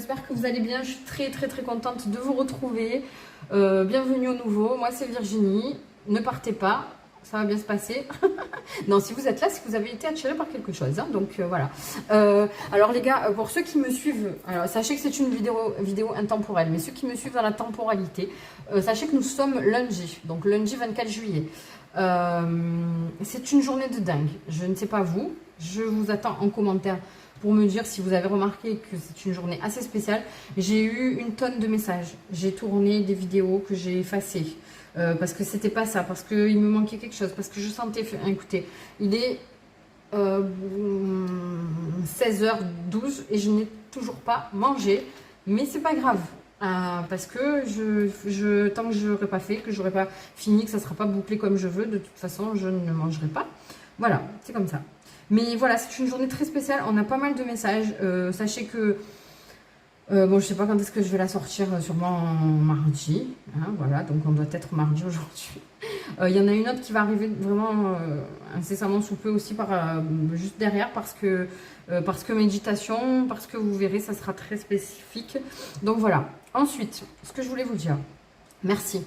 j'espère que vous allez bien. Je suis très contente de vous retrouver. Bienvenue au nouveau, moi c'est Virginie. Ne partez pas, ça va bien se passer. Non, si vous êtes là, si vous avez été attiré par quelque chose, hein, donc voilà. Alors les gars, pour ceux qui me suivent, alors, sachez que c'est une vidéo intemporelle, mais ceux qui me suivent dans la temporalité, sachez que nous sommes lundi, donc lundi 24 juillet. C'est une journée de dingue, je ne sais pas vous, je vous attends en commentaire pour me dire si vous avez remarqué que c'est une journée assez spéciale. J'ai eu une tonne de messages, j'ai tourné des vidéos que j'ai effacées, parce que c'était pas ça, parce qu'il me manquait quelque chose, parce que je sentais... Écoutez, il est 16h12 et je n'ai toujours pas mangé, mais c'est pas grave. Parce que tant que je n'aurai pas fait, que j'aurai pas fini, que ça ne sera pas bouclé comme je veux, de toute façon je ne mangerai pas. Voilà, c'est comme ça. Mais voilà, c'est une journée très spéciale, on a pas mal de messages. Sachez que, bon, je sais pas quand est-ce que je vais la sortir, sûrement mardi. Hein, voilà, donc on doit être mardi aujourd'hui. Il y en a une autre qui va arriver vraiment incessamment sous peu aussi, juste derrière, parce que méditation, parce que vous verrez, ça sera très spécifique. Donc voilà. Ensuite, ce que je voulais vous dire, merci.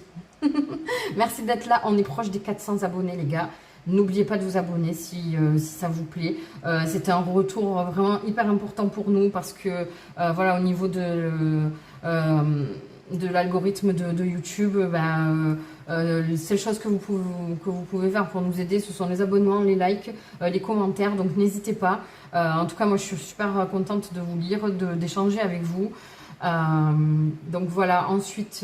Merci d'être là, on est proche des 400 abonnés les gars. N'oubliez pas de vous abonner si ça vous plaît. C'était un retour vraiment hyper important pour nous parce que voilà, au niveau de l'algorithme de YouTube, les seules choses que vous pouvez faire pour nous aider, ce sont les abonnements, les likes, les commentaires. Donc n'hésitez pas. En tout cas, moi je suis super contente de vous lire, d'échanger avec vous. Donc voilà, ensuite,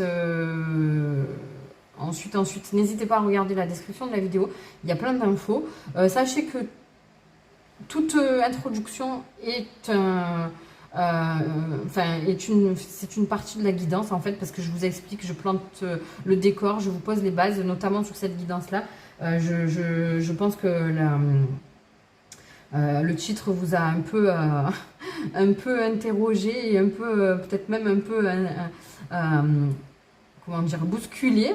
n'hésitez pas à regarder la description de la vidéo, il y a plein d'infos. Sachez que toute introduction est c'est une partie de la guidance en fait, parce que je vous explique, je plante le décor, je vous pose les bases, notamment sur cette guidance-là. Je pense que le titre vous a un peu interrogé et un peu, peut-être même un peu... comment dire, bousculer,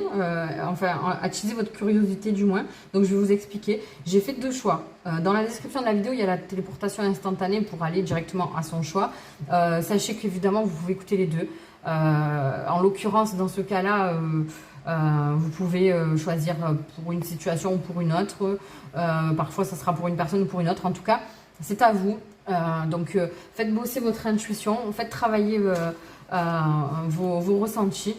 enfin attiser votre curiosité du moins. Donc je vais vous expliquer. J'ai fait deux choix. Dans la description de la vidéo, il y a la téléportation instantanée pour aller directement à son choix. Sachez qu'évidemment, vous pouvez écouter les deux. En l'occurrence, dans ce cas-là, vous pouvez choisir pour une situation ou pour une autre. Parfois, ça sera pour une personne ou pour une autre. En tout cas, c'est à vous. Donc, faites bosser votre intuition, faites travailler vos ressentis.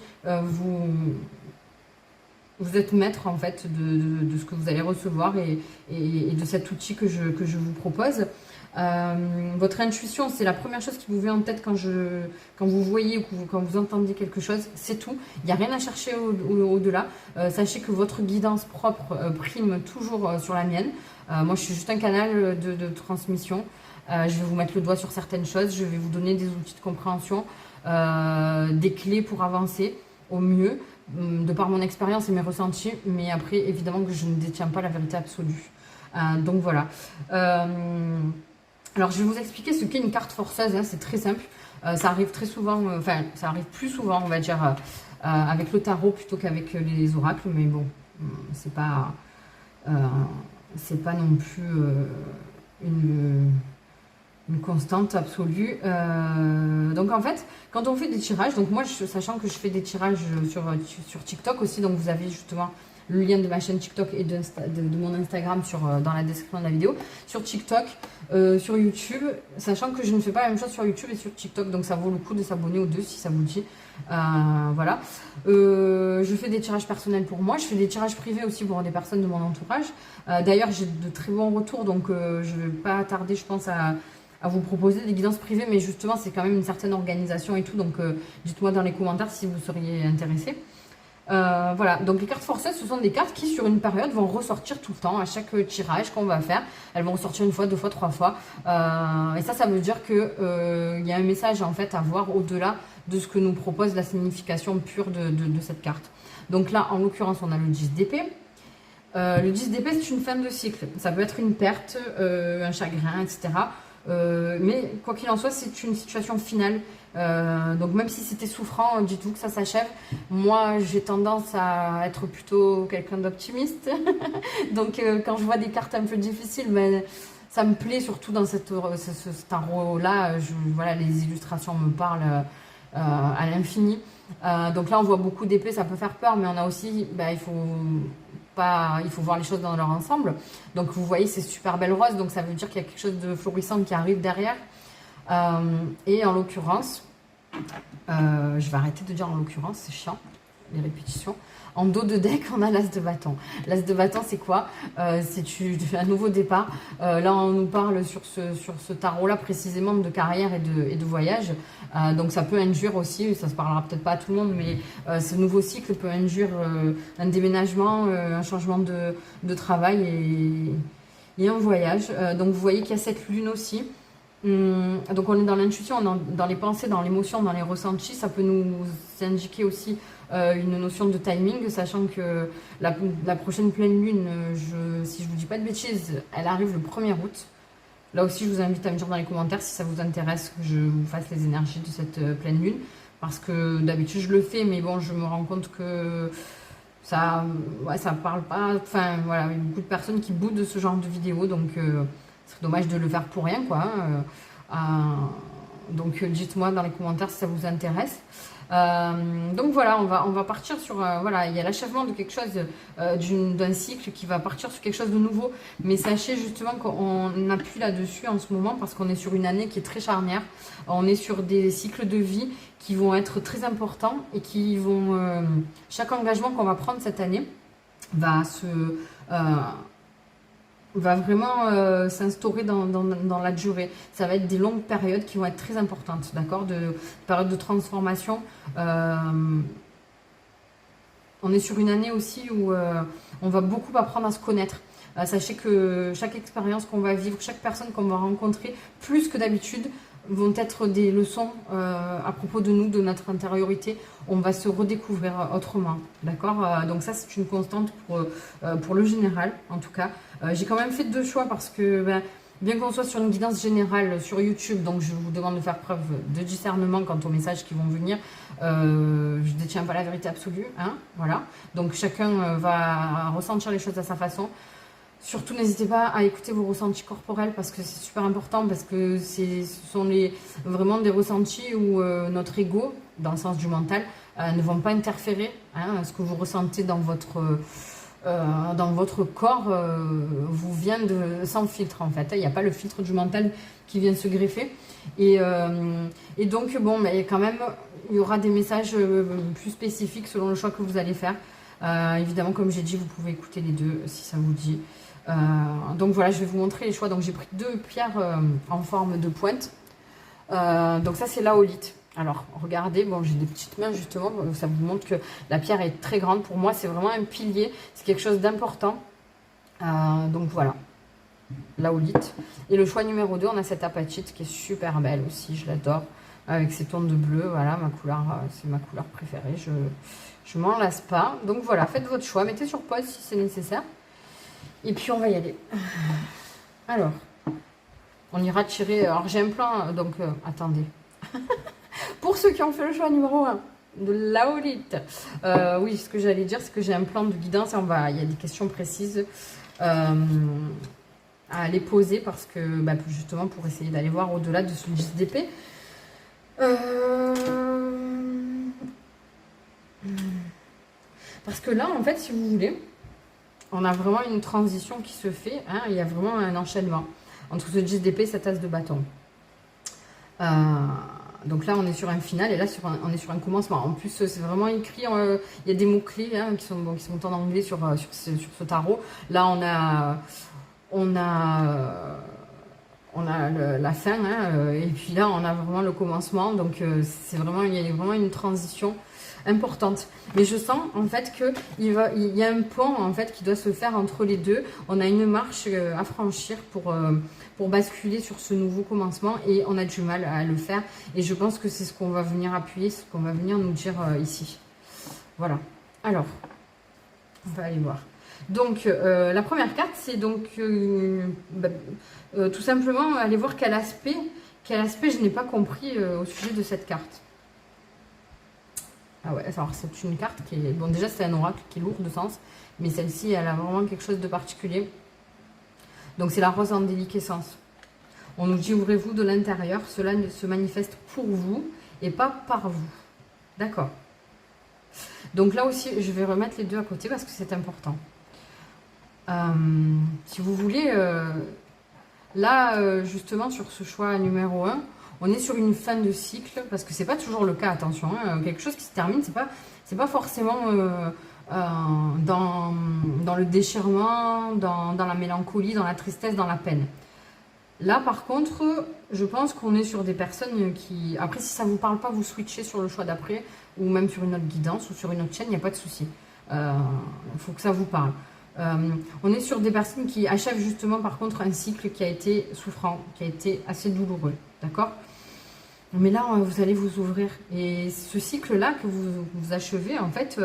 Vous êtes maître en fait de ce que vous allez recevoir et de cet outil que je vous propose. Votre intuition, c'est la première chose qui vous vient en tête quand vous voyez ou quand vous entendez quelque chose, c'est tout. Il n'y a rien à chercher au-delà. Sachez que votre guidance propre prime toujours sur la mienne. Moi, je suis juste un canal de transmission. Je vais vous mettre le doigt sur certaines choses, je vais vous donner des outils de compréhension, des clés pour avancer au mieux, de par mon expérience et mes ressentis, mais après, évidemment que je ne détiens pas la vérité absolue. Donc voilà. Alors, je vais vous expliquer ce qu'est une carte forceuse, hein, c'est très simple. Ça arrive très souvent, ça arrive plus souvent, on va dire, avec le tarot plutôt qu'avec les oracles, mais bon, c'est pas non plus une constante absolue. Donc en fait, quand on fait des tirages, donc moi, sachant que je fais des tirages sur TikTok aussi, donc vous avez justement le lien de ma chaîne TikTok et de mon Instagram dans la description de la vidéo, sur TikTok, sur YouTube, sachant que je ne fais pas la même chose sur YouTube et sur TikTok, donc ça vaut le coup de s'abonner aux deux si ça vous dit. Voilà. Je fais des tirages personnels pour moi, je fais des tirages privés aussi pour des personnes de mon entourage. D'ailleurs, j'ai de très bons retours, donc je ne vais pas tarder, je pense, à vous proposer des guidances privées, mais justement, c'est quand même une certaine organisation et tout, donc dites-moi dans les commentaires si vous seriez intéressé. Voilà, donc les cartes forceuses, ce sont des cartes qui sur une période vont ressortir tout le temps à chaque tirage qu'on va faire. Elles vont ressortir une fois, deux fois, trois fois, et ça veut dire que y a un message en fait à voir au-delà de ce que nous propose la signification pure de cette carte. Donc là, en l'occurrence, on a le 10 d'épée. Le 10 d'épée, c'est une fin de cycle. Ça peut être une perte, un chagrin, etc. Mais quoi qu'il en soit, c'est une situation finale. Donc même si c'était souffrant, dites-vous que ça s'achève. Moi, j'ai tendance à être plutôt quelqu'un d'optimiste. Donc quand je vois des cartes un peu difficiles, ça me plaît surtout dans ce tarot-là. Voilà, les illustrations me parlent à l'infini. Donc là, on voit beaucoup d'épées, ça peut faire peur, mais on a aussi, il faut voir les choses dans leur ensemble. Donc vous voyez, c'est super belle rose, donc ça veut dire qu'il y a quelque chose de florissant qui arrive derrière. Et en l'occurrence, je vais arrêter de dire en l'occurrence, c'est chiant, les répétitions. En dos de deck, on a l'as de bâton. L'as de bâton, c'est quoi? C'est un nouveau départ. Là, on nous parle sur ce tarot-là précisément de carrière et de voyage. Donc, ça peut induire aussi, ça se parlera peut-être pas à tout le monde, mais ce nouveau cycle peut induire un déménagement, un changement de travail et un voyage. Donc, vous voyez qu'il y a cette lune aussi. Donc, on est dans l'intuition, dans les pensées, dans l'émotion, dans les ressentis. Ça peut nous indiquer aussi une notion de timing, sachant que la prochaine pleine lune, si je ne vous dis pas de bêtises, elle arrive le 1er août. Là aussi, je vous invite à me dire dans les commentaires si ça vous intéresse que je vous fasse les énergies de cette pleine lune. Parce que d'habitude, je le fais, mais bon, je me rends compte que ça parle pas. Enfin, voilà, il y a beaucoup de personnes qui boudent de ce genre de vidéo, donc c'est dommage de le faire pour rien, quoi. Donc, dites-moi dans les commentaires si ça vous intéresse. Donc voilà, on va partir sur, voilà, il y a l'achèvement de quelque chose, d'un cycle qui va partir sur quelque chose de nouveau. Mais sachez justement qu'on appuie là-dessus en ce moment parce qu'on est sur une année qui est très charnière. On est sur des cycles de vie qui vont être très importants et qui vont, chaque engagement qu'on va prendre cette année va vraiment s'instaurer dans la durée. Ça va être des longues périodes qui vont être très importantes, d'accord, de périodes de transformation. On est sur une année aussi où on va beaucoup apprendre à se connaître. Sachez que chaque expérience qu'on va vivre, chaque personne qu'on va rencontrer, plus que d'habitude, vont être des leçons à propos de nous, de notre intériorité. On va se redécouvrir autrement, d'accord. Donc ça, c'est une constante pour le général, en tout cas. J'ai quand même fait 2 choix parce que, bien qu'on soit sur une guidance générale sur YouTube, donc je vous demande de faire preuve de discernement quant aux messages qui vont venir. Je ne détiens pas la vérité absolue, hein, voilà. Donc chacun va ressentir les choses à sa façon. Surtout, n'hésitez pas à écouter vos ressentis corporels parce que c'est super important, parce que ce sont vraiment des ressentis où notre ego, dans le sens du mental, ne vont pas interférer. Hein, ce que vous ressentez dans votre corps vous vient sans filtre en fait. Il n'y a pas le filtre du mental qui vient se greffer. Et donc, bon, mais quand même, il y aura des messages plus spécifiques selon le choix que vous allez faire. Évidemment, comme j'ai dit, vous pouvez écouter les deux si ça vous dit. Donc voilà, je vais vous montrer les choix. Donc j'ai pris 2 pierres en forme de pointe. Donc ça, c'est l'aolite. Alors regardez, bon, j'ai des petites mains justement, ça vous montre que la pierre est très grande. Pour moi, c'est vraiment un pilier, c'est quelque chose d'important. Donc voilà, l'aolite. Et le choix numéro 2, on a cette apatite qui est super belle aussi, je l'adore. Avec ses tons de bleu, voilà, c'est ma couleur préférée. Je m'en lasse pas. Donc voilà, faites votre choix, mettez sur pause si c'est nécessaire. Et puis on va y aller. Alors, on ira tirer. Alors j'ai un plan, donc attendez. Pour ceux qui ont fait le choix numéro 1 de l'aolite, oui, ce que j'allais dire, c'est que j'ai un plan de guidance. Il y a des questions précises à les poser parce que, justement, pour essayer d'aller voir au-delà de ce 10 d'épée. Parce que là, en fait, si vous voulez, on a vraiment une transition qui se fait. Hein, il y a vraiment un enchaînement entre ce 10 d'épée et cette as de bâton. Donc là, on est sur un final et là, on est sur un commencement. En plus, c'est vraiment écrit, il y a des mots-clés qui sont en anglais sur ce tarot. Là, on a la fin, et puis là, on a vraiment le commencement. Donc, il y a vraiment une transition importante. Mais je sens en fait qu'il y a un pont en fait qui doit se faire entre les deux. On a une marche à franchir pour basculer sur ce nouveau commencement et on a du mal à le faire. Et je pense que c'est ce qu'on va venir appuyer, ce qu'on va venir nous dire ici. Voilà. Alors, on va aller voir. Donc, la première carte, c'est donc tout simplement aller voir quel aspect je n'ai pas compris au sujet de cette carte. Ah ouais, alors c'est une carte qui est... Bon, déjà, c'est un oracle qui est lourd de sens, mais celle-ci, elle a vraiment quelque chose de particulier. Donc c'est la rose en déliquescence. On nous dit ouvrez-vous de l'intérieur, cela se manifeste pour vous et pas par vous. D'accord. Donc là aussi, je vais remettre les deux à côté parce que c'est important. Si vous voulez, là, justement, sur ce choix numéro 1, on est sur une fin de cycle, parce que c'est pas toujours le cas, attention, hein, quelque chose qui se termine, c'est pas forcément dans le déchirement, dans la mélancolie, dans la tristesse, dans la peine. Là, par contre, je pense qu'on est sur des personnes qui... Après, si ça ne vous parle pas, vous switchez sur le choix d'après, ou même sur une autre guidance, ou sur une autre chaîne, il n'y a pas de souci. Il faut que ça vous parle. On est sur des personnes qui achèvent justement, par contre, un cycle qui a été souffrant, qui a été assez douloureux. D'accord? Mais là, vous allez vous ouvrir. Et ce cycle-là que vous achevez, en fait,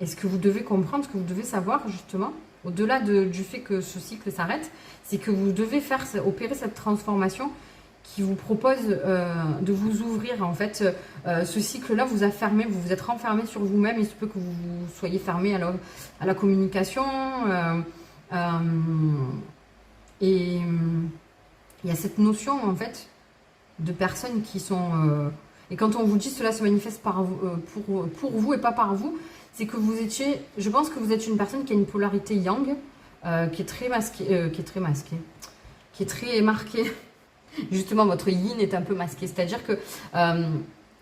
et ce que vous devez comprendre, ce que vous devez savoir, justement, au-delà du fait que ce cycle s'arrête, c'est que vous devez opérer cette transformation qui vous propose de vous ouvrir. En fait, ce cycle-là vous a fermé, vous vous êtes renfermé sur vous-même. Il se peut que vous soyez fermé à la communication. Et il y a cette notion, en fait, de personnes qui sont... et quand on vous dit cela se manifeste pour vous et pas par vous, c'est que vous étiez... Je pense que vous êtes une personne qui a une polarité yang, qui est très masquée, qui est très marquée. Justement, votre yin est un peu masqué. C'est-à-dire que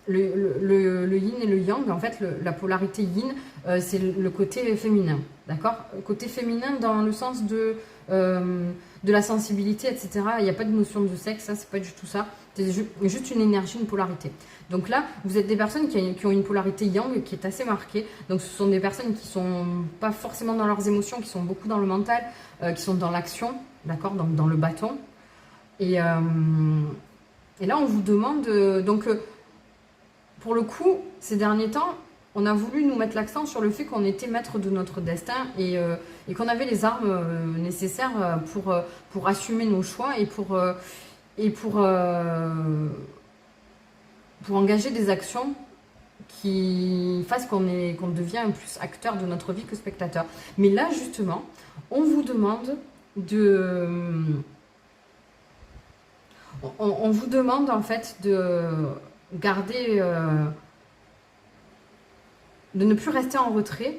le yin et le yang, en fait, la polarité yin, c'est le côté féminin. D'accord? Côté féminin dans le sens de la sensibilité, etc. Il n'y a pas de notion de sexe, ça, c'est pas du tout ça. C'est juste une énergie, une polarité. Donc là, vous êtes des personnes qui ont une polarité yang qui est assez marquée. Donc ce sont des personnes qui sont pas forcément dans leurs émotions, qui sont beaucoup dans le mental, qui sont dans l'action, d'accord? Donc dans le bâton. Et là, on vous demande... pour le coup, ces derniers temps, on a voulu nous mettre l'accent sur le fait qu'on était maître de notre destin et qu'on avait les armes nécessaires pour assumer nos choix et pour engager des actions qui fassent qu'on devient un plus acteur de notre vie que spectateur. Mais là, justement, on vous demande on vous demande en fait de garder, de ne plus rester en retrait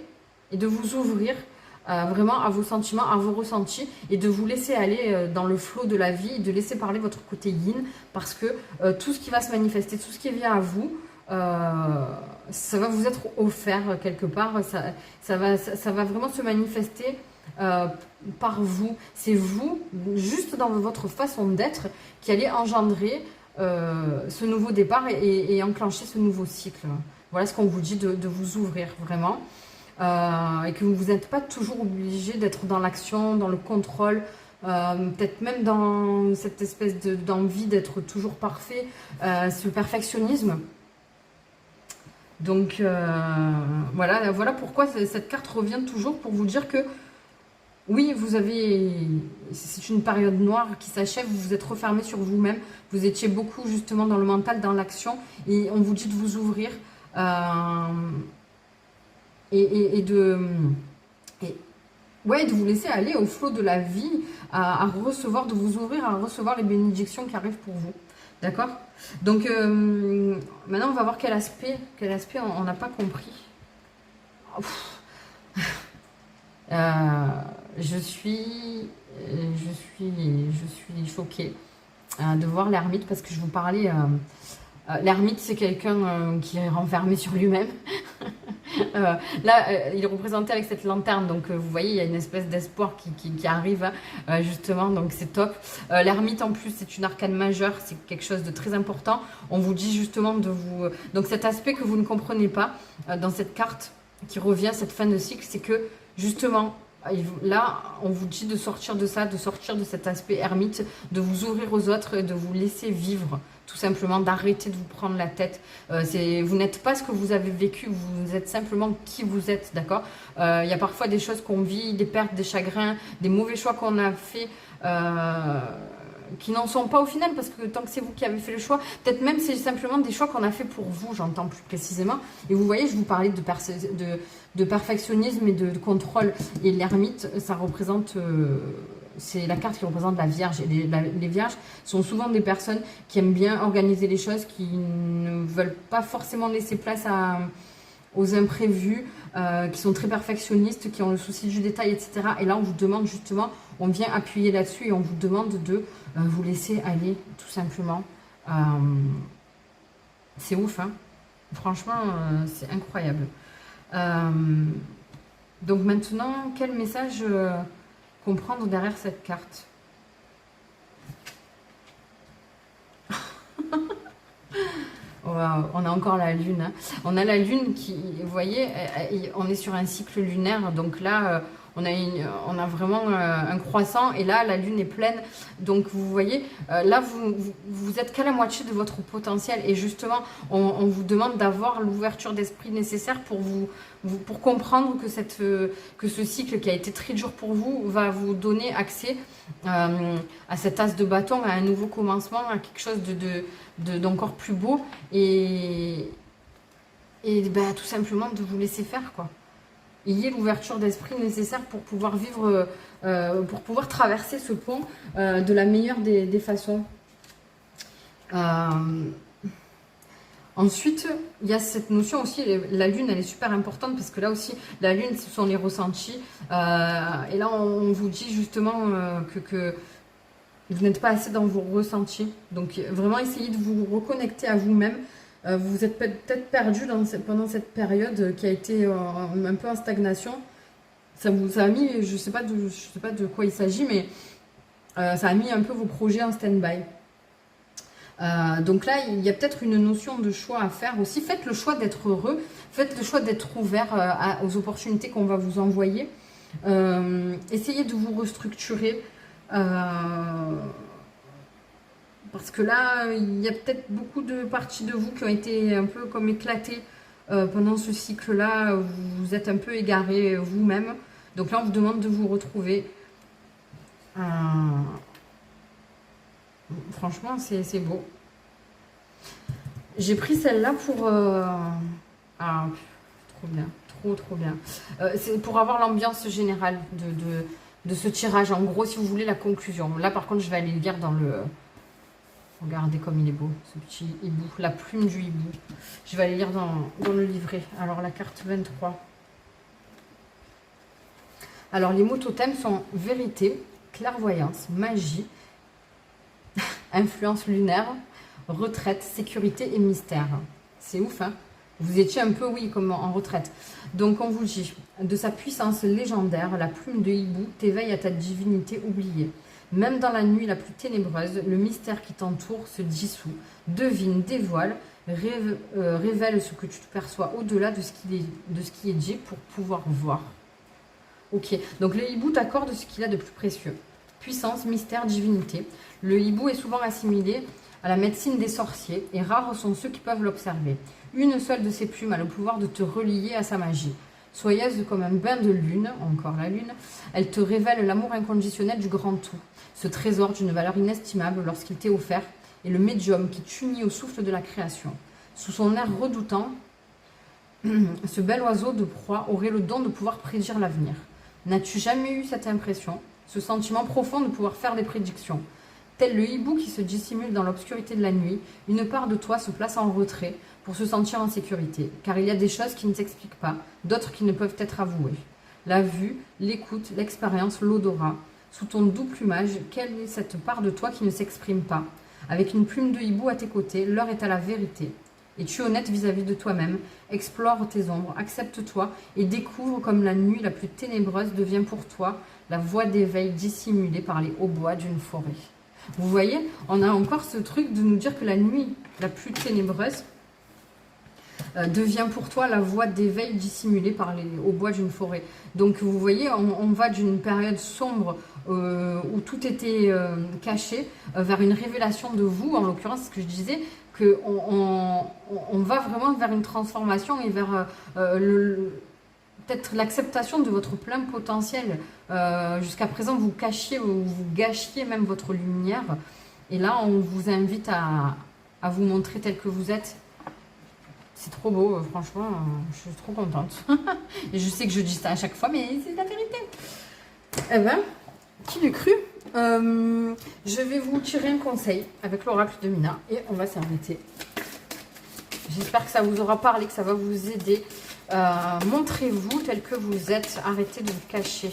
et de vous ouvrir vraiment à vos sentiments, à vos ressentis et de vous laisser aller dans le flot de la vie et de laisser parler votre côté yin parce que tout ce qui va se manifester, tout ce qui vient à vous, ça va vous être offert quelque part, ça va vraiment se manifester par vous. C'est vous, juste dans votre façon d'être, qui allez engendrer ce nouveau départ et enclencher ce nouveau cycle. Voilà ce qu'on vous dit de vous ouvrir vraiment. Et que vous n'êtes pas toujours obligé d'être dans l'action, dans le contrôle, peut-être même dans cette espèce d'envie d'être toujours parfait, ce perfectionnisme. Donc voilà pourquoi cette carte revient toujours pour vous dire que oui, c'est une période noire qui s'achève, vous vous êtes refermé sur vous-même, vous étiez beaucoup justement dans le mental, dans l'action, et on vous dit de vous ouvrir et de vous laisser aller au flot de la vie, à recevoir, de vous ouvrir, à recevoir les bénédictions qui arrivent pour vous. D'accord? Donc maintenant on va voir quel aspect on n'a pas compris. Je suis choquée de voir l'ermite parce que je vous parlais. L'ermite, c'est quelqu'un qui est renfermé sur lui-même. Là, il est représenté avec cette lanterne, donc vous voyez, il y a une espèce d'espoir qui arrive, justement, donc c'est top. L'ermite, en plus, c'est une arcane majeure, c'est quelque chose de très important. On vous dit justement de vous... Donc cet aspect que vous ne comprenez pas dans cette carte qui revient, cette fin de cycle, c'est que, justement, là, on vous dit de sortir de ça, de sortir de cet aspect ermite, de vous ouvrir aux autres et de vous laisser vivre, tout simplement, d'arrêter de vous prendre la tête. Vous n'êtes pas ce que vous avez vécu, vous êtes simplement qui vous êtes, d'accord? Il y a parfois des choses qu'on vit, des pertes, des chagrins, des mauvais choix qu'on a fait. qui n'en sont pas au final, parce que tant que c'est vous qui avez fait le choix, peut-être même c'est simplement des choix qu'on a fait pour vous, j'entends plus précisément. Et vous voyez, je vous parlais de perfectionnisme et de contrôle. Et l'ermite, ça représente... c'est la carte qui représente la Vierge. Et les Vierges sont souvent des personnes qui aiment bien organiser les choses, qui ne veulent pas forcément laisser place aux imprévus, qui sont très perfectionnistes, qui ont le souci du détail, etc. Et là, on vous demande justement, on vient appuyer là-dessus et on vous demande de vous laisser aller, tout simplement. C'est ouf, hein. Franchement, c'est incroyable. Donc maintenant, quel message comprendre derrière cette carte? Wow, on a encore la lune, hein. On a la lune qui, vous voyez, on est sur un cycle lunaire, donc là, on a vraiment un croissant, et là, la lune est pleine. Donc, vous voyez, là, vous êtes qu'à la moitié de votre potentiel, et justement, on vous demande d'avoir l'ouverture d'esprit nécessaire pour comprendre que ce cycle qui a été très dur pour vous va vous donner accès à cet as de bâton, à un nouveau commencement, à quelque chose d'encore plus beau, et ben, tout simplement de vous laisser faire, quoi. Ayez l'ouverture d'esprit nécessaire pour pouvoir vivre, pour pouvoir traverser ce pont de la meilleure des façons. Ensuite, il y a cette notion aussi, la lune, elle est super importante, parce que là aussi, la lune, ce sont les ressentis. Et là, on vous dit justement que vous n'êtes pas assez dans vos ressentis. Donc, vraiment, essayez de vous reconnecter à vous-même. Vous êtes peut-être perdu pendant cette période qui a été un peu en stagnation. Ça a mis, je sais pas de quoi il s'agit, mais ça a mis un peu vos projets en stand-by. Donc là, il y a peut-être une notion de choix à faire aussi. Faites le choix d'être heureux. Faites le choix d'être ouvert aux opportunités qu'on va vous envoyer. Essayez de vous restructurer. Parce que là, il y a peut-être beaucoup de parties de vous qui ont été un peu comme éclatées pendant ce cycle-là. Vous êtes un peu égaré vous-même. Donc là, on vous demande de vous retrouver. Franchement, c'est beau. J'ai pris celle-là pour... trop bien. Trop bien. C'est pour avoir l'ambiance générale de ce tirage. En gros, si vous voulez la conclusion. Là, par contre, je vais aller lire dans le... Regardez comme il est beau, ce petit hibou. La plume du hibou. Je vais aller lire dans le livret. Alors, la carte 23. Alors, les mots totems sont vérité, clairvoyance, magie, influence lunaire, retraite, sécurité et mystère. C'est ouf, hein? Vous étiez un peu, oui, comme en retraite. Donc, on vous dit, de sa puissance légendaire, la plume de hibou t'éveille à ta divinité oubliée. Même dans la nuit la plus ténébreuse, le mystère qui t'entoure se dissout, devine, dévoile, révèle ce que tu te perçois au-delà de ce qui est dit pour pouvoir voir. Ok, donc le hibou t'accorde ce qu'il a de plus précieux. Puissance, mystère, divinité. Le hibou est souvent assimilé à la médecine des sorciers et rares sont ceux qui peuvent l'observer. Une seule de ses plumes a le pouvoir de te relier à sa magie. Soyeuse comme un bain de lune, encore la lune, elle te révèle l'amour inconditionnel du grand tout. Ce trésor d'une valeur inestimable lorsqu'il t'est offert est le médium qui t'unit au souffle de la création. Sous son air redoutant, ce bel oiseau de proie aurait le don de pouvoir prédire l'avenir. N'as-tu jamais eu cette impression, ce sentiment profond de pouvoir faire des prédictions? Tel le hibou qui se dissimule dans l'obscurité de la nuit, une part de toi se place en retrait pour se sentir en sécurité, car il y a des choses qui ne s'expliquent pas, d'autres qui ne peuvent être avouées. La vue, l'écoute, l'expérience, l'odorat. Sous ton doux plumage, quelle est cette part de toi qui ne s'exprime pas? Avec une plume de hibou à tes côtés, l'heure est à la vérité. Es-tu honnête vis-à-vis de toi-même? Explore tes ombres, accepte-toi et découvre comme la nuit la plus ténébreuse devient pour toi la voie d'éveil dissimulée par les hautbois d'une forêt. Vous voyez, on a encore ce truc de nous dire que la nuit la plus ténébreuse devient pour toi la voie d'éveil dissimulée par les hautbois d'une forêt. Donc vous voyez, on va d'une période sombre où tout était caché vers une révélation de vous, en l'occurrence ce que je disais, qu'on va vraiment vers une transformation et vers peut-être l'acceptation de votre plein potentiel. Jusqu'à présent, vous cachiez ou vous gâchiez même votre lumière. Et là, on vous invite à vous montrer tel que vous êtes. C'est trop beau, franchement, je suis trop contente. Et je sais que je dis ça à chaque fois, mais c'est la vérité. Eh ben, qui l'eût cru? Je vais vous tirer un conseil avec l'oracle de Mina et on va s'arrêter. J'espère que ça vous aura parlé, que ça va vous aider. Montrez-vous tel que vous êtes. Arrêtez de vous cacher.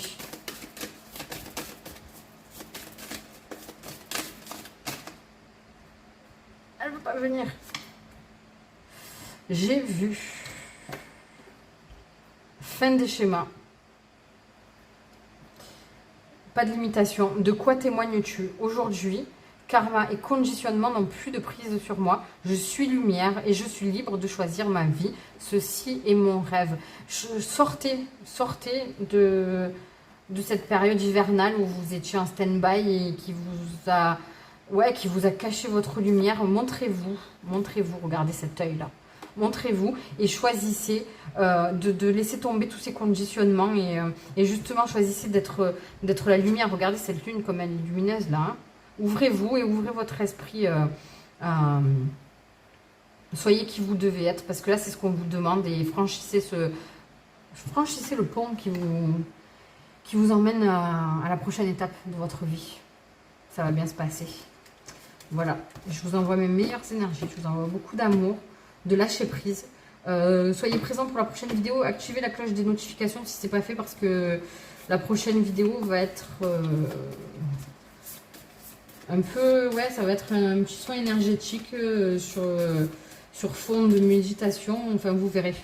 Elle ne veut pas venir. J'ai vu. Fin des schémas. Pas de limitation. De quoi témoignes-tu aujourd'hui? Karma et conditionnement n'ont plus de prise sur moi. Je suis lumière et je suis libre de choisir ma vie. Ceci est mon rêve. Sortez de cette période hivernale où vous étiez en stand-by et qui vous a caché votre lumière. Montrez-vous, regardez cet œil-là. Montrez-vous et choisissez de laisser tomber tous ces conditionnements et justement choisissez d'être la lumière. Regardez cette lune comme elle est lumineuse là. Hein. Ouvrez-vous et ouvrez votre esprit. Soyez qui vous devez être parce que là c'est ce qu'on vous demande et franchissez le pont qui vous emmène à la prochaine étape de votre vie. Ça va bien se passer. Voilà, je vous envoie mes meilleures énergies, je vous envoie beaucoup d'amour, de lâcher prise. Soyez présents pour la prochaine vidéo, activez la cloche des notifications si ce n'est pas fait parce que la prochaine vidéo va être un peu, ouais, ça va être un petit soin énergétique sur fond de méditation, enfin vous verrez.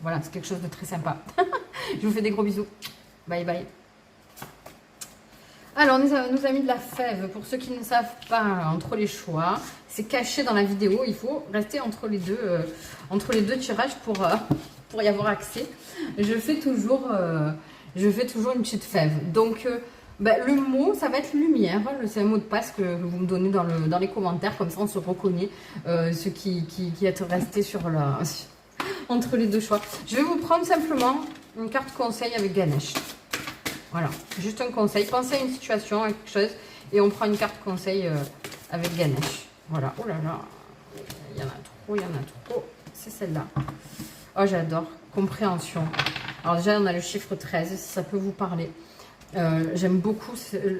Voilà, c'est quelque chose de très sympa. Je vous fais des gros bisous. Bye bye. Alors, nos amis de la fève, pour ceux qui ne savent pas, entre les choix, c'est caché dans la vidéo. Il faut rester entre les deux tirages pour y avoir accès. Je fais toujours une petite fève. Donc, le mot, ça va être lumière. C'est un mot de passe que vous me donnez dans les commentaires. Comme ça, on se reconnaît, ceux qui êtes restés entre les deux choix. Je vais vous prendre simplement une carte conseil avec Ganesh. Voilà, juste un conseil. Pensez à une situation, à quelque chose, et on prend une carte conseil avec Ganesh. Voilà, oh là là, il y en a trop. C'est celle-là. Oh, j'adore. Compréhension. Alors déjà, on a le chiffre 13, si ça peut vous parler. J'aime beaucoup,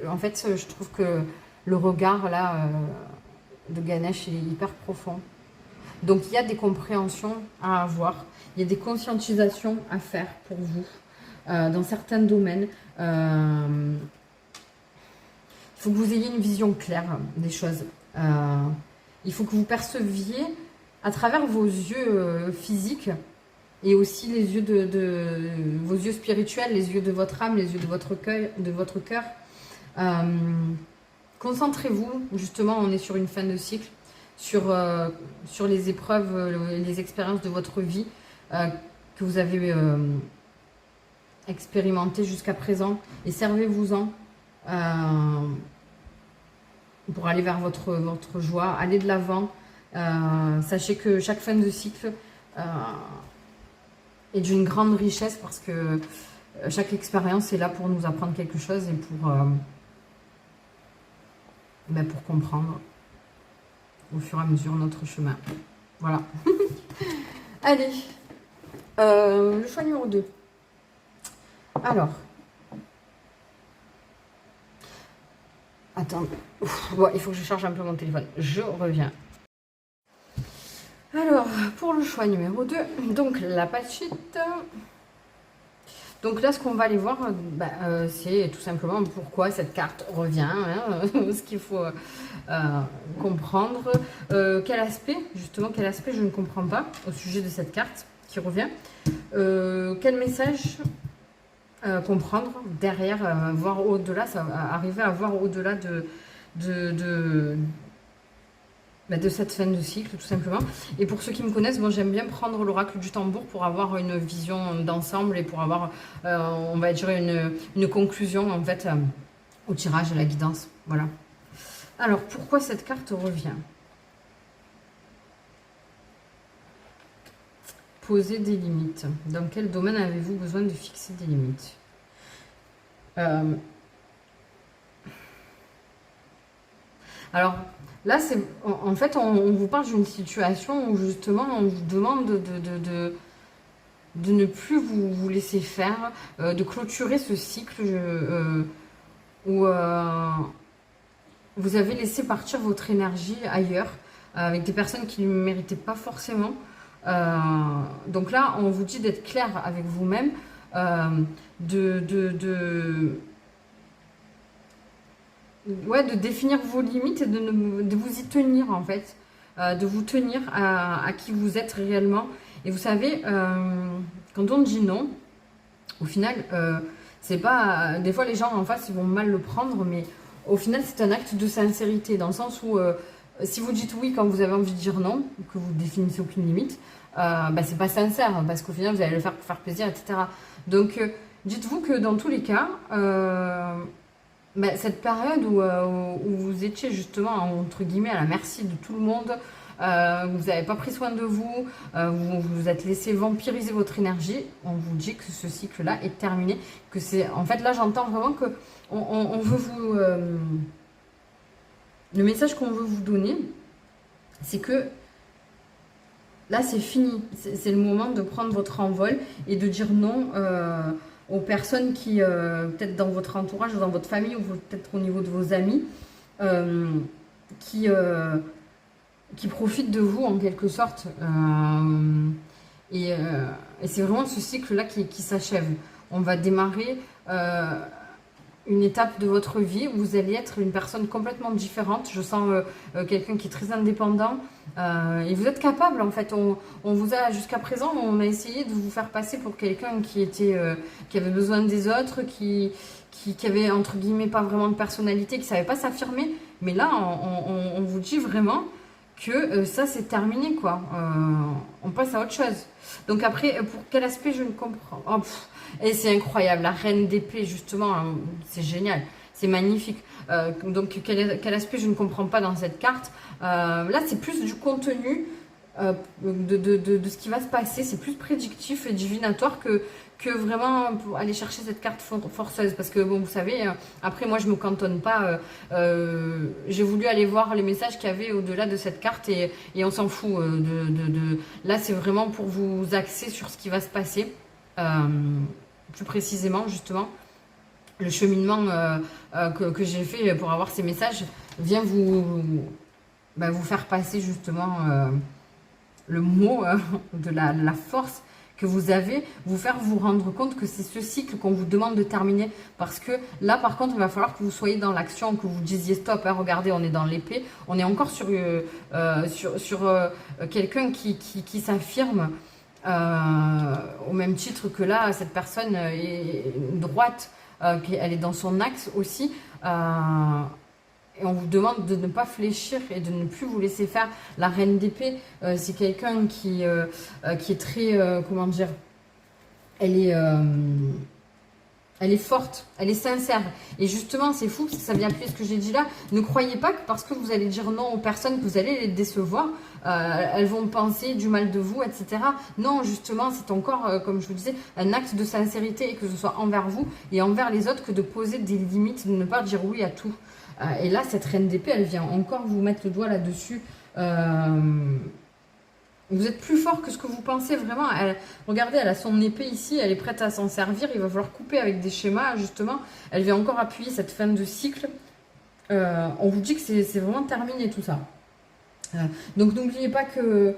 en fait, je trouve que le regard, là, de Ganesh est hyper profond. Donc, il y a des compréhensions à avoir. Il y a des conscientisations à faire pour vous. Dans certains domaines, il faut que vous ayez une vision claire des choses. Il faut que vous perceviez à travers vos yeux physiques et aussi les yeux vos yeux spirituels, les yeux de votre âme, les yeux de votre cœur. Concentrez-vous, justement, on est sur une fin de cycle, sur les épreuves, les expériences de votre vie que vous avez expérimenté jusqu'à présent et servez-vous-en pour aller vers votre joie, aller de l'avant. Sachez que chaque fin de cycle est d'une grande richesse parce que chaque expérience est là pour nous apprendre quelque chose et pour comprendre au fur et à mesure notre chemin. Voilà. Allez, le choix numéro 2. Alors, attends, bon, il faut que je charge un peu mon téléphone. Je reviens. Alors, pour le choix numéro 2, donc la pachite. Donc là, ce qu'on va aller voir, c'est tout simplement pourquoi cette carte revient, hein, ce qu'il faut comprendre. Quel aspect je ne comprends pas au sujet de cette carte qui revient. Quel message comprendre derrière, voir au-delà, arriver à voir au-delà de cette fin de cycle, tout simplement. Et pour ceux qui me connaissent, moi j'aime bien prendre l'oracle du tambour pour avoir une vision d'ensemble et pour avoir, on va dire, une conclusion, en fait, au tirage, à la guidance. Voilà. Alors, pourquoi cette carte revient? Poser des limites. Dans quel domaine avez-vous besoin de fixer des limites? Alors là, en fait, on vous parle d'une situation où justement on vous demande de ne plus vous laisser faire, de clôturer ce cycle où vous avez laissé partir votre énergie ailleurs, avec des personnes qui ne le méritaient pas forcément. Donc là, on vous dit d'être clair avec vous-même, ouais, de définir vos limites et de vous y tenir en fait, de vous tenir à qui vous êtes réellement. Et vous savez, quand on dit non, au final, c'est pas. Des fois, les gens en face, ils vont mal le prendre, mais au final, c'est un acte de sincérité, dans le sens où si vous dites oui quand vous avez envie de dire non, que vous définissez aucune limite, bah, c'est pas sincère, hein, parce qu'au final, vous allez le faire pour faire plaisir, etc. Donc, dites-vous que dans tous les cas, bah, cette période où vous étiez justement, entre guillemets, à la merci de tout le monde, vous n'avez pas pris soin de vous, vous vous êtes laissé vampiriser votre énergie, on vous dit que ce cycle-là est terminé, que c'est... En fait, là, j'entends vraiment que on veut vous... le message qu'on veut vous donner, c'est que là, c'est fini. C'est le moment de prendre votre envol et de dire non aux personnes qui, peut-être dans votre entourage ou dans votre famille, ou peut-être au niveau de vos amis, qui, qui profitent de vous en quelque sorte. Et c'est vraiment ce cycle-là qui s'achève. On va démarrer une étape de votre vie où vous allez être une personne complètement différente. Je sens quelqu'un qui est très indépendant. Et vous êtes capable, en fait. On vous a, jusqu'à présent, on a essayé de vous faire passer pour quelqu'un qui avait besoin des autres, qui avait, entre guillemets, pas vraiment de personnalité, qui savait pas s'affirmer. Mais là, on vous dit vraiment que ça, c'est terminé, quoi. On passe à autre chose. Donc après, pour quel aspect, je ne comprends. Oh, et c'est incroyable, la reine d'épée, justement, hein, c'est génial, c'est magnifique. Donc quel aspect je ne comprends pas dans cette carte. Là, c'est plus du contenu de ce qui va se passer, c'est plus prédictif et divinatoire que vraiment pour aller chercher cette carte forceuse. Parce que, bon, vous savez, après, moi, je ne me cantonne pas. J'ai voulu aller voir les messages qu'il y avait au-delà de cette carte et on s'en fout. Là, c'est vraiment pour vous axer sur ce qui va se passer. Plus précisément, justement, le cheminement que j'ai fait pour avoir ces messages vient vous faire passer justement le mot de la force que vous avez, vous faire vous rendre compte que c'est ce cycle qu'on vous demande de terminer. Parce que là, par contre, il va falloir que vous soyez dans l'action, que vous disiez stop, hein, regardez, on est dans l'épée, on est encore sur quelqu'un qui s'affirme. Au même titre que là, cette personne est droite, elle est dans son axe aussi, et on vous demande de ne pas fléchir et de ne plus vous laisser faire. La reine d'épée, c'est quelqu'un qui est très, comment dire, elle est forte, elle est sincère. Et justement, c'est fou, parce que ça vient appuyer ce que j'ai dit là. Ne croyez pas que parce que vous allez dire non aux personnes, que vous allez les décevoir, elles vont penser du mal de vous, etc. Non, justement, c'est encore, comme je vous disais, un acte de sincérité, et que ce soit envers vous et envers les autres, que de poser des limites, de ne pas dire oui à tout. Et là, cette reine d'épée, elle vient encore vous mettre le doigt là-dessus. Vous êtes plus fort que ce que vous pensez, vraiment. Regardez, elle a son épée ici, elle est prête à s'en servir. Il va falloir couper avec des schémas, justement. Elle vient encore appuyer cette fin de cycle. On vous dit que c'est vraiment terminé tout ça. Donc n'oubliez pas que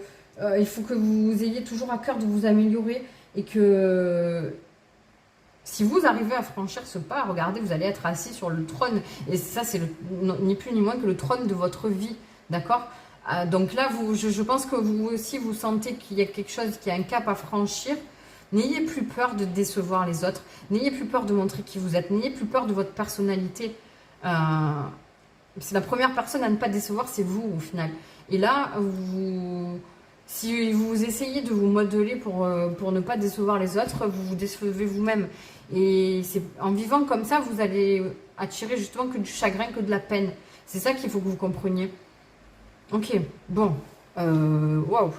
il faut que vous ayez toujours à cœur de vous améliorer, et que si vous arrivez à franchir ce pas, regardez, vous allez être assis sur le trône. Et ça, c'est ni plus ni moins que le trône de votre vie, d'accord ? Donc là, je pense que vous aussi, vous sentez qu'il y a quelque chose, qu'il y a un cap à franchir. N'ayez plus peur de décevoir les autres. N'ayez plus peur de montrer qui vous êtes. N'ayez plus peur de votre personnalité. C'est la première personne à ne pas décevoir, c'est vous, au final. Et là, si vous essayez de vous modeler pour ne pas décevoir les autres, vous vous décevez vous-même. Et c'est en vivant comme ça, vous allez attirer justement que du chagrin, que de la peine. C'est ça qu'il faut que vous compreniez. Ok, bon, waouh,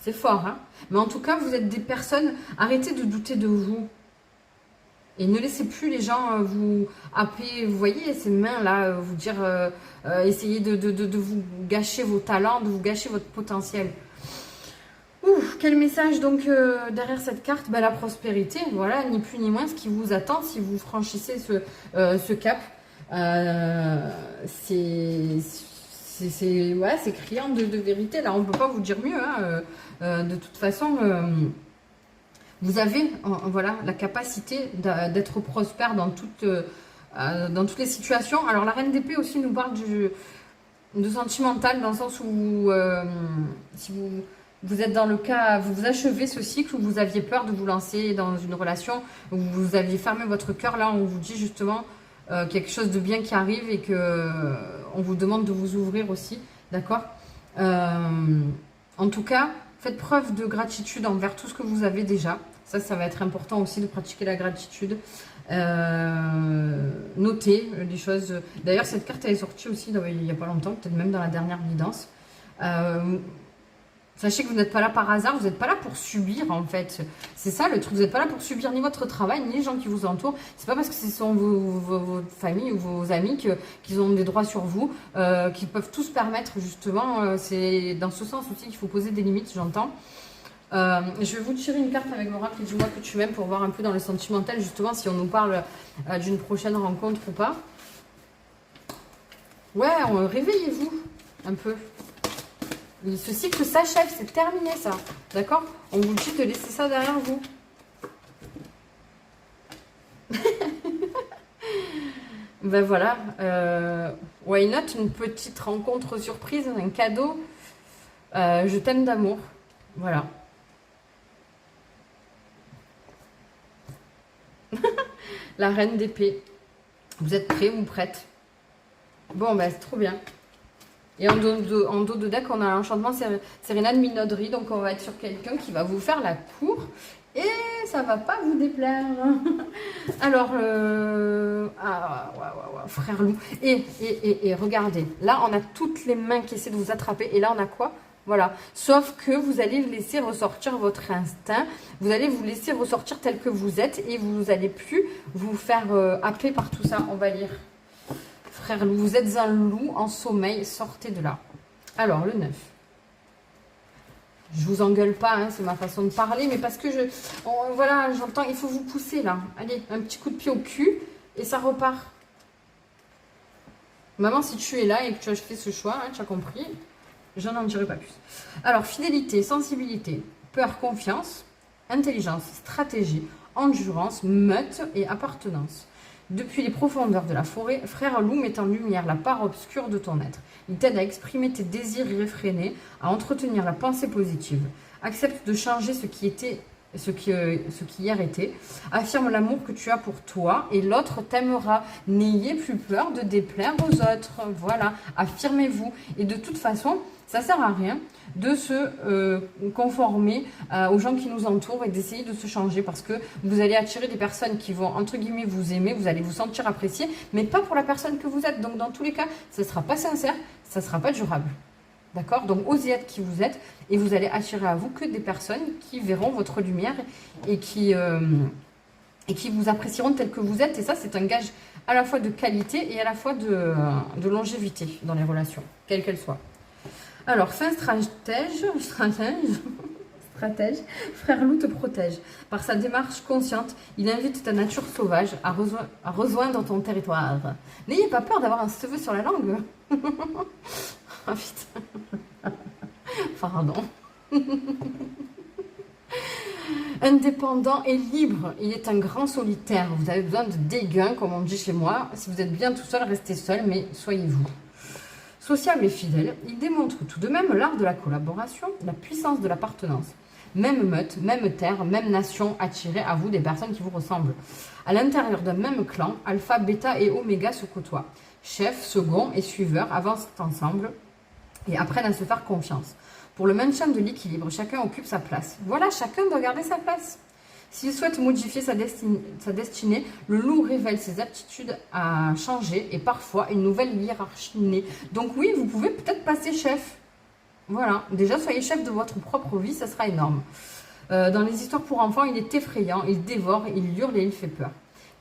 c'est fort, hein. Mais en tout cas, vous êtes des personnes, arrêtez de douter de vous. Et ne laissez plus les gens vous happer, vous voyez, ces mains-là, vous dire, essayer de vous gâcher vos talents, de vous gâcher votre potentiel. Ouf, quel message donc derrière cette carte? La prospérité, voilà, ni plus ni moins ce qui vous attend si vous franchissez ce cap. C'est criant de vérité. Là, on ne peut pas vous dire mieux. Hein. De toute façon, vous avez voilà, la capacité d'être prospère dans toutes les situations. Alors, la reine d'épée aussi nous parle de sentimental, dans le sens où si vous êtes dans le cas, vous achevez ce cycle où vous aviez peur de vous lancer dans une relation, où vous aviez fermé votre cœur. Là, on vous dit justement quelque chose de bien qui arrive et que on vous demande de vous ouvrir aussi, d'accord. En tout cas, faites preuve de gratitude envers tout ce que vous avez déjà. Ça va être important aussi de pratiquer la gratitude. Notez les choses. D'ailleurs, cette carte elle est sortie aussi il n'y a pas longtemps, peut-être même dans la dernière guidance. Sachez que vous n'êtes pas là par hasard, vous n'êtes pas là pour subir en fait. C'est ça le truc, vous n'êtes pas là pour subir ni votre travail, ni les gens qui vous entourent. C'est pas parce que ce sont vos familles ou vos amis qu'ils ont des droits sur vous, qu'ils peuvent tout se permettre justement. C'est dans ce sens aussi qu'il faut poser des limites, j'entends. Je vais vous tirer une carte avec l'oracle du mois que tu m'aimes pour voir un peu dans le sentimental justement si on nous parle d'une prochaine rencontre ou pas. Ouais, réveillez-vous un peu. Ce cycle s'achève, c'est terminé ça. D'accord? On vous dit de laisser ça derrière vous. Ben voilà. Why not? Une petite rencontre surprise, un cadeau. Je t'aime d'amour. Voilà. La reine d'épée. Vous êtes prêts ou prêtes? Bon, ben c'est trop bien. Et en dos de deck, on a l'enchantement Sérénade Minauderie. Donc, on va être sur quelqu'un qui va vous faire la cour. Et ça va pas vous déplaire. Alors, frère loup. Et regardez. Là, on a toutes les mains qui essaient de vous attraper. Et là, on a quoi? Voilà. Sauf que vous allez laisser ressortir votre instinct. Vous allez vous laisser ressortir tel que vous êtes. Et vous n'allez plus vous faire happer par tout ça. On va lire. Frère loup, vous êtes un loup en sommeil, sortez de là. Alors, le 9. Je vous engueule pas, hein, c'est ma façon de parler, mais parce que voilà, j'entends, il faut vous pousser là. Allez, un petit coup de pied au cul et ça repart. Maman, si tu es là et que tu as fait ce choix, hein, tu as compris, je n'en dirai pas plus. Alors, fidélité, sensibilité, peur, confiance, intelligence, stratégie, endurance, meute et appartenance. Depuis les profondeurs de la forêt, frère loup met en lumière la part obscure de ton être. Il t'aide à exprimer tes désirs irréfrénés, à entretenir la pensée positive. Accepte de changer ce qui hier était. Affirme l'amour que tu as pour toi et l'autre t'aimera. N'ayez plus peur de déplaire aux autres. Voilà, affirmez-vous. Et de toute façon, ça ne sert à rien de se conformer aux gens qui nous entourent et d'essayer de se changer parce que vous allez attirer des personnes qui vont, entre guillemets, vous aimer, vous allez vous sentir apprécié, mais pas pour la personne que vous êtes. Donc, dans tous les cas, ça ne sera pas sincère, ça ne sera pas durable. D'accord? Donc, osez être qui vous êtes et vous allez attirer à vous que des personnes qui verront votre lumière et qui vous apprécieront tel que vous êtes. Et ça, c'est un gage à la fois de qualité et à la fois de longévité dans les relations, quelles qu'elles soient. Alors, fin stratège, frère loup te protège. Par sa démarche consciente, il invite ta nature sauvage à rejoindre ton territoire. N'ayez pas peur d'avoir un cheveu sur la langue. Ah putain. Pardon. Indépendant et libre, il est un grand solitaire. Vous avez besoin de dégain, comme on dit chez moi. Si vous êtes bien tout seul, restez seul, mais soyez-vous. Sociable et fidèle, il démontre tout de même l'art de la collaboration, la puissance de l'appartenance. Même meute, même terre, même nation attirez à vous des personnes qui vous ressemblent. À l'intérieur d'un même clan, alpha, bêta et oméga se côtoient. Chef, second et suiveur avancent ensemble et apprennent à se faire confiance. Pour le maintien de l'équilibre, chacun occupe sa place. Voilà, chacun doit garder sa place. S'il souhaite modifier sa destinée, le loup révèle ses aptitudes à changer et parfois une nouvelle hiérarchie naît. Donc oui, vous pouvez peut-être passer chef. Voilà, déjà soyez chef de votre propre vie, ça sera énorme. Dans les histoires pour enfants, il est effrayant, il dévore, il hurle et il fait peur.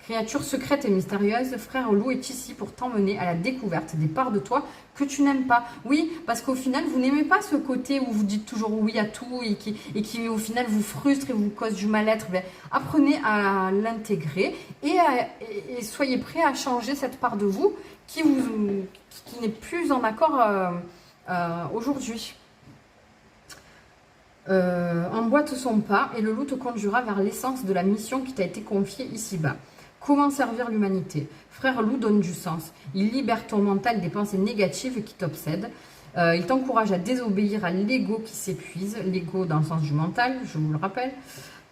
Créature secrète et mystérieuse, frère loup est ici pour t'emmener à la découverte des parts de toi que tu n'aimes pas. Oui, parce qu'au final, vous n'aimez pas ce côté où vous dites toujours oui à tout et qui au final vous frustre et vous cause du mal-être. Ben, apprenez à l'intégrer et soyez prêts à changer cette part de vous qui n'est plus en accord aujourd'hui. Emboîte son pas et le loup te conduira vers l'essence de la mission qui t'a été confiée ici-bas. Comment servir l'humanité? Frère loup donne du sens. Il libère ton mental des pensées négatives qui t'obsèdent. Il t'encourage à désobéir à l'ego qui s'épuise. L'ego dans le sens du mental, je vous le rappelle,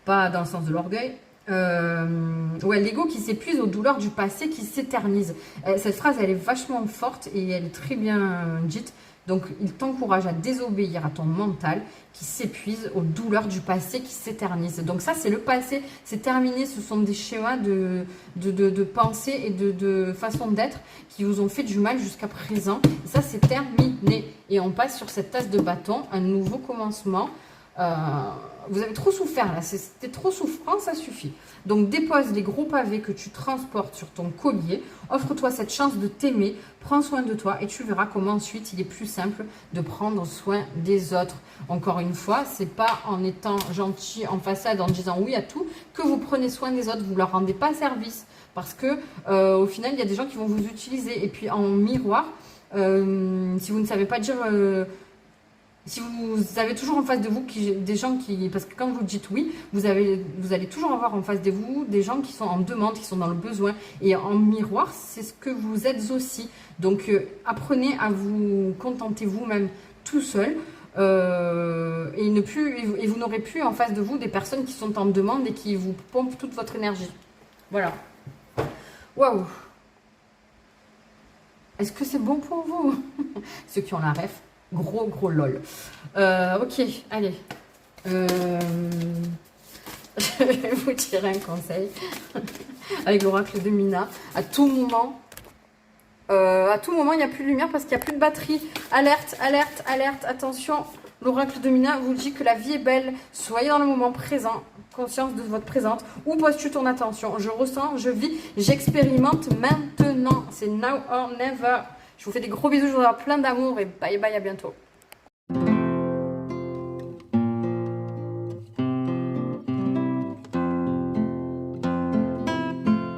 pas dans le sens de l'orgueil. Ouais, l'ego qui s'épuise aux douleurs du passé qui s'éternise. Cette phrase, elle est vachement forte et elle est très bien dite. Donc, il t'encourage à désobéir à ton mental qui s'épuise aux douleurs du passé qui s'éternisent. Donc ça, c'est le passé, c'est terminé. Ce sont des schémas de pensée et de façon d'être qui vous ont fait du mal jusqu'à présent. Et ça, c'est terminé. Et on passe sur cette tasse de bâton, un nouveau commencement. Vous avez trop souffert là, c'était trop souffrant, ça suffit. Donc dépose les gros pavés que tu transportes sur ton collier, offre-toi cette chance de t'aimer, prends soin de toi et tu verras comment ensuite il est plus simple de prendre soin des autres. Encore une fois, c'est pas en étant gentil en façade, en disant oui à tout, que vous prenez soin des autres, vous leur rendez pas service. Parce que au final, il y a des gens qui vont vous utiliser. Et puis en miroir, si vous ne savez pas dire... si vous avez toujours en face de vous des gens qui... Parce que quand vous dites oui, vous allez toujours avoir en face de vous des gens qui sont en demande, qui sont dans le besoin. Et en miroir, c'est ce que vous êtes aussi. Donc, apprenez à vous contenter vous-même tout seul. Et vous n'aurez plus en face de vous des personnes qui sont en demande et qui vous pompent toute votre énergie. Voilà. Waouh! Est-ce que c'est bon pour vous? Ceux qui ont la ref. Gros lol. Ok, allez. Je vais vous tirer un conseil avec l'oracle de Mina. À tout moment, il n'y a plus de lumière parce qu'il n'y a plus de batterie. Alerte, alerte, alerte, attention. L'oracle de Mina vous dit que la vie est belle. Soyez dans le moment présent, conscience de votre présence. Où poses-tu ton attention? Je ressens, je vis, j'expérimente maintenant. C'est now or never. Je vous fais des gros bisous, je vous envoie plein d'amour et bye bye, à bientôt.